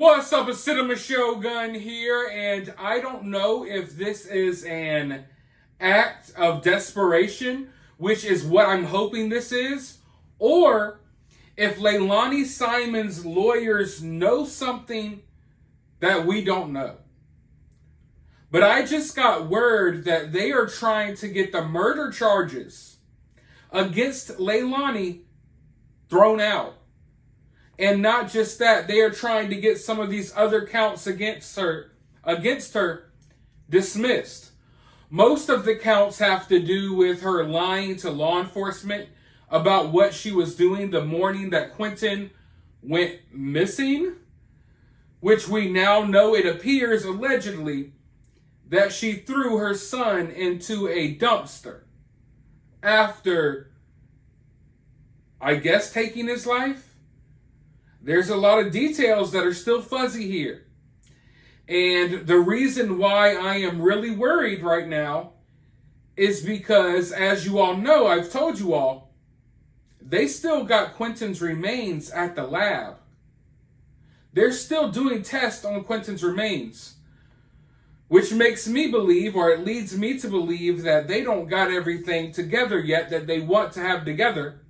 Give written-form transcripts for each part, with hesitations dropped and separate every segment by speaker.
Speaker 1: What's up, it's Cinema Shogun here, and I don't know if this is an act of desperation, which is what I'm hoping this is, or if Leilani Simon's lawyers know something that we don't know. But I just got word that they are trying to get the murder charges against Leilani thrown out. And not just that, they are trying to get some of these other counts against her dismissed. Most of the counts have to do with her lying to law enforcement about what she was doing the morning that Quinton went missing, which we now know it appears allegedly that she threw her son into a dumpster after, I guess, taking his life. There's a lot of details that are still fuzzy here. And the reason why I am really worried right now is because, as you all know, I've told you all, they still got Quinton's remains at the lab. They're still doing tests on Quinton's remains, which makes me believe, or it leads me to believe, that they don't got everything together yet that they want to have together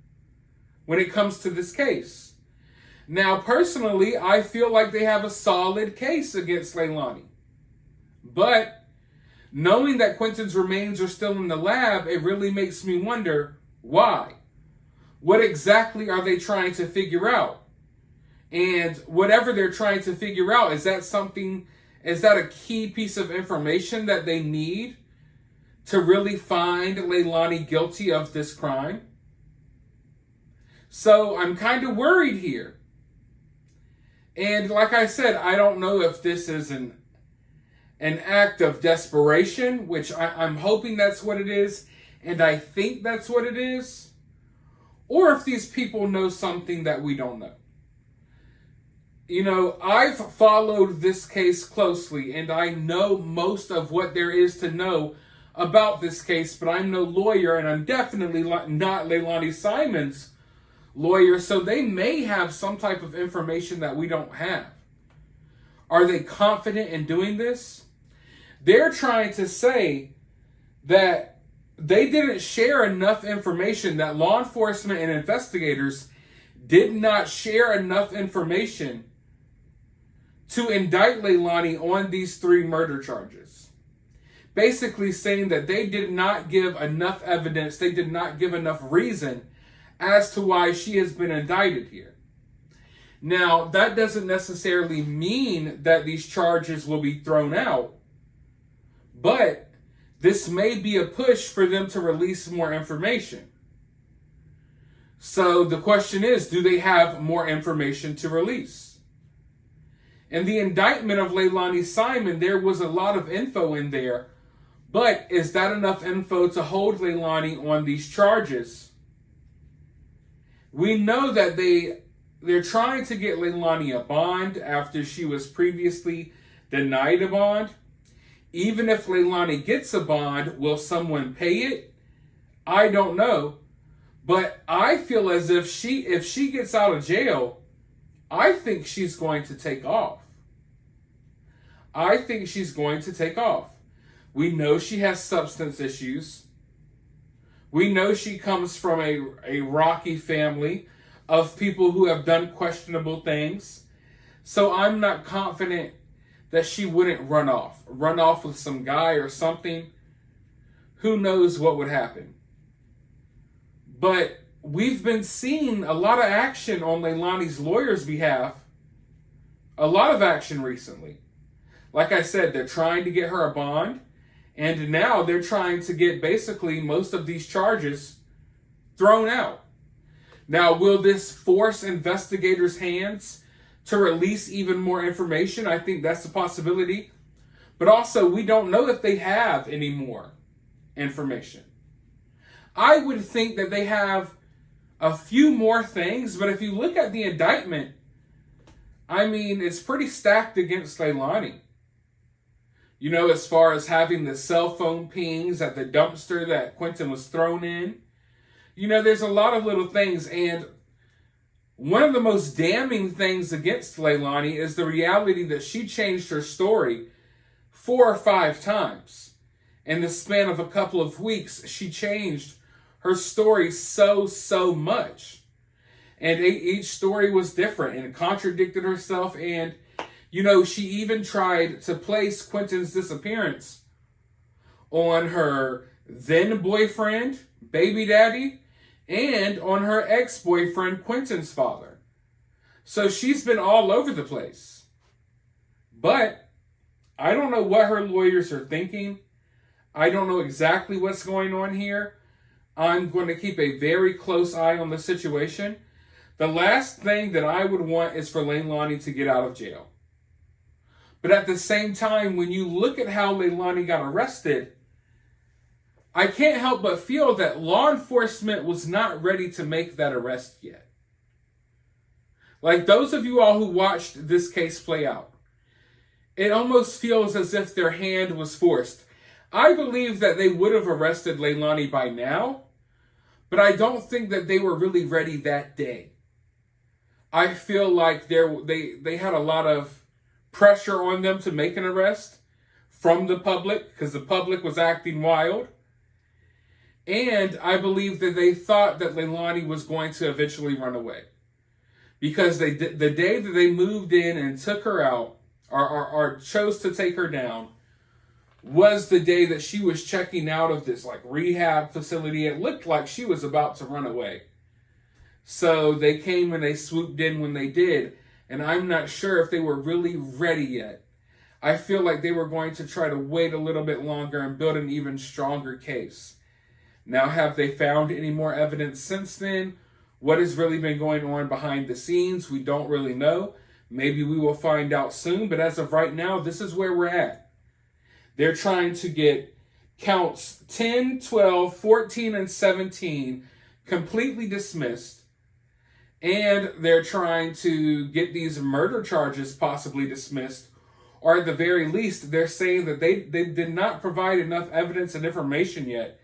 Speaker 1: when it comes to this case. Now, personally, I feel like they have a solid case against Leilani. But knowing that Quinton's remains are still in the lab, it really makes me wonder why. What exactly are they trying to figure out? And whatever they're trying to figure out, is that a key piece of information that they need to really find Leilani guilty of this crime? So I'm kind of worried here. And like I said, I don't know if this is an act of desperation, which I'm hoping that's what it is, and I think that's what it is, or if these people know something that we don't know. You know, I've followed this case closely, and I know most of what there is to know about this case, but I'm no lawyer, and I'm definitely not Leilani Simon's lawyer, so they may have some type of information that we don't have. Are they confident in doing this? They're trying to say that they didn't share enough information, that law enforcement and investigators did not share enough information to indict Leilani on these 3 murder charges. Basically saying that they did not give enough evidence, they did not give enough reason as to why she has been indicted here. Now, that doesn't necessarily mean that these charges will be thrown out, but this may be a push for them to release more information. So the question is, do they have more information to release? In the indictment of Leilani Simon, there was a lot of info in there, but is that enough info to hold Leilani on these charges? We know that they're trying to get Leilani a bond after she was previously denied a bond. Even if Leilani gets a bond, will someone pay it? I don't know. But I feel as if she gets out of jail, I think she's going to take off. I think she's going to take off. We know she has substance issues. We know she comes from a rocky family of people who have done questionable things. So I'm not confident that she wouldn't run off with some guy or something. Who knows what would happen? But we've been seeing a lot of action on Leilani's lawyer's behalf. A lot of action recently. Like I said, they're trying to get her a bond. And now they're trying to get basically most of these charges thrown out. Now, will this force investigators' hands to release even more information? I think that's a possibility. But also, we don't know if they have any more information. I would think that they have a few more things, but if you look at the indictment, I mean, it's pretty stacked against Leilani. You know, as far as having the cell phone pings at the dumpster that Quinton was thrown in. You know, there's a lot of little things, and One of the most damning things against Leilani is the reality that she changed her story 4 or 5 times. In the span of a couple of weeks, she changed her story so much. And each story was different and contradicted herself. And, she even tried to place Quinton's disappearance on her then boyfriend, baby daddy, and on her ex-boyfriend, Quinton's father. So she's been all over the place. But I don't know what her lawyers are thinking. I don't know exactly what's going on here. I'm going to keep a very close eye on the situation. The last thing that I would want is for Leilani to get out of jail. But at the same time, when you look at how Leilani got arrested, I can't help but feel that law enforcement was not ready to make that arrest yet. Like those of you all who watched this case play out, it almost feels as if their hand was forced. I believe that they would have arrested Leilani by now, but I don't think that they were really ready that day. I feel like they had a lot of pressure on them to make an arrest from the public because the public was acting wild. And I believe that they thought that Leilani was going to eventually run away. Because the day that they moved in and took her out, or chose to take her down, was the day that she was checking out of this rehab facility. It looked like she was about to run away. So they came and they swooped in when they did. And I'm not sure if they were really ready yet. I feel like they were going to try to wait a little bit longer and build an even stronger case. Now, have they found any more evidence since then? What has really been going on behind the scenes? We don't really know. Maybe we will find out soon. But as of right now, this is where we're at. They're trying to get counts 10, 12, 14, and 17 completely dismissed. And they're trying to get these murder charges possibly dismissed. Or at the very least, they're saying that they did not provide enough evidence and information yet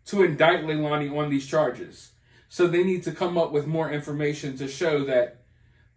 Speaker 1: to indict Leilani on these charges. So they need to come up with more information to show that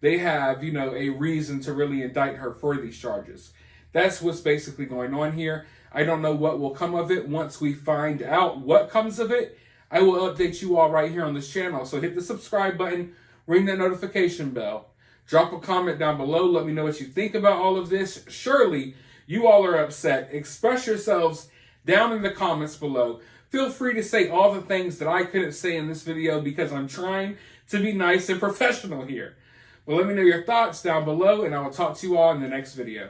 Speaker 1: they have, a reason to really indict her for these charges. That's what's basically going on here. I don't know what will come of it. Once we find out what comes of it, I will update you all right here on this channel. So hit the subscribe button, ring that notification bell. Drop a comment down below. Let me know what you think about all of this. Surely you all are upset. Express yourselves down in the comments below. Feel free to say all the things that I couldn't say in this video because I'm trying to be nice and professional here. Well, let me know your thoughts down below, and I will talk to you all in the next video.